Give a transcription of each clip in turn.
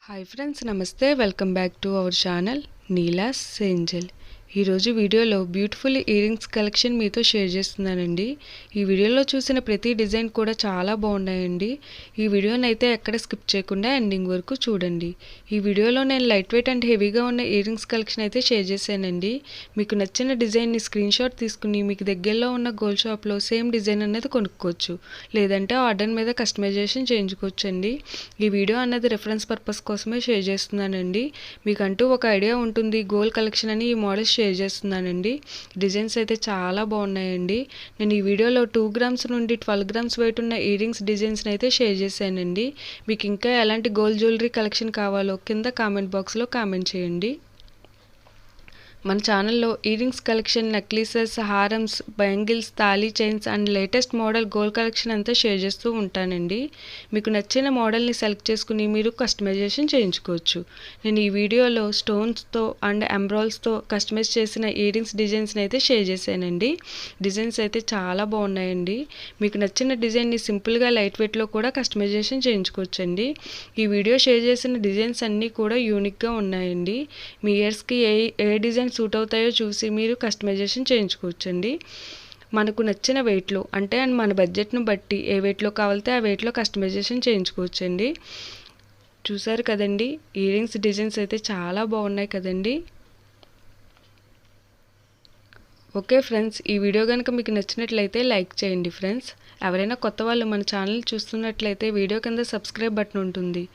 Hi friends, నమస్తే. Welcome back to our channel Neela's Angel. ఈరోజు వీడియోలో బ్యూటిఫుల్ ఇయర్ రింగ్స్ కలెక్షన్ మీతో షేర్ చేస్తున్నానండి. ఈ వీడియోలో చూసిన ప్రతి డిజైన్ కూడా చాలా బాగున్నాయండి. ఈ వీడియోని అయితే ఎక్కడ స్కిప్ చేయకుండా ఎండింగ్ వరకు చూడండి. ఈ వీడియోలో నేను లైట్ వెయిట్ అండ్ హెవీగా ఉన్న ఇయర్ రింగ్స్ కలెక్షన్ అయితే షేర్ చేశానండి. మీకు నచ్చిన డిజైన్ని స్క్రీన్ షాట్ తీసుకుని మీకు దగ్గరలో ఉన్న గోల్డ్ షాప్లో సేమ్ డిజైన్ అనేది కొనుక్కోవచ్చు, లేదంటే ఆర్డర్ మీద కస్టమైజేషన్ చేయించుకోవచ్చు అండి. ఈ వీడియో అన్నది రెఫరెన్స్ పర్పస్ కోసమే షేర్ చేస్తున్నానండి. మీకంటూ ఒక ఐడియా ఉంటుంది గోల్డ్ కలెక్షన్ అని ఈ మోడల్స్ షేర్ చేస్తున్నానండి. డిజైన్స్ అయితే చాలా బాగున్నాయండి. నేను ఈ వీడియోలో 2 గ్రామ్స్ నుండి 12 గ్రామ్స్ వెయిట్ ఉన్న ఇయర్ రింగ్స్ డిజైన్స్ని అయితే షేర్ చేశానండి. మీకు ఇంకా ఎలాంటి గోల్డ్ జ్యువెలరీ కలెక్షన్ కావాలో కింద కామెంట్ బాక్స్లో కామెంట్ చేయండి. మన ఛానల్లో ఇయర్ రింగ్స్ కలెక్షన్, నెక్లెసెస్, హారమ్స్, బ్యాంగిల్స్, తాళీ chains and latest model gold collection అంతా షేర్ చేస్తూ ఉంటానండి. మీకు నచ్చిన మోడల్ని సెలెక్ట్ చేసుకుని మీరు కస్టమైజేషన్ చేయించుకోవచ్చు. నేను ఈ వీడియోలో స్టోన్స్తో అండ్ ఎంబ్రాయిల్స్తో కస్టమైజ్ చేసిన ఇయర్ రింగ్స్ డిజైన్స్ని అయితే షేర్ చేశానండి. డిజైన్స్ అయితే చాలా బాగున్నాయండి. మీకు నచ్చిన డిజైన్ని సింపుల్గా లైట్ వెయిట్లో కూడా కస్టమైజేషన్ చేయించుకోవచ్చండి. ఈ వీడియో షేర్ చేసిన డిజైన్స్ అన్నీ కూడా యూనిక్గా ఉన్నాయండి. మీ ఇయర్స్కి ఏ డిజైన్ సూట్ అవుతాయో చూసి మీరు కస్టమైజేషన్ చేయించుకోవచ్చండి. మనకు నచ్చిన వెయిట్లో అంటే మన బడ్జెట్ను బట్టి ఏ వెయిట్లో కావాలితే ఆ వెయిట్లో కస్టమైజేషన్ చేయించుకోవచ్చండి. చూసారు కదండి, ఇయర్ రింగ్స్ డిజైన్స్ అయితే చాలా బాగున్నాయి కదండి. ఓకే ఫ్రెండ్స్, ఈ వీడియో కనుక మీకు నచ్చినట్లయితే లైక్ చేయండి ఫ్రెండ్స్. ఎవరైనా కొత్త వాళ్ళు మన ఛానల్ చూస్తున్నట్లయితే వీడియో కింద సబ్స్క్రైబ్ బటన్ ఉంటుంది.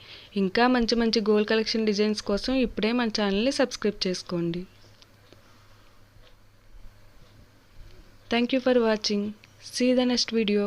ఇంకా మంచి మంచి గోల్డ్ కలెక్షన్ డిజైన్స్ కోసం ఇప్పుడే మన ఛానల్ని సబ్స్క్రైబ్ చేసుకోండి. Thank you for watching. See you the next video.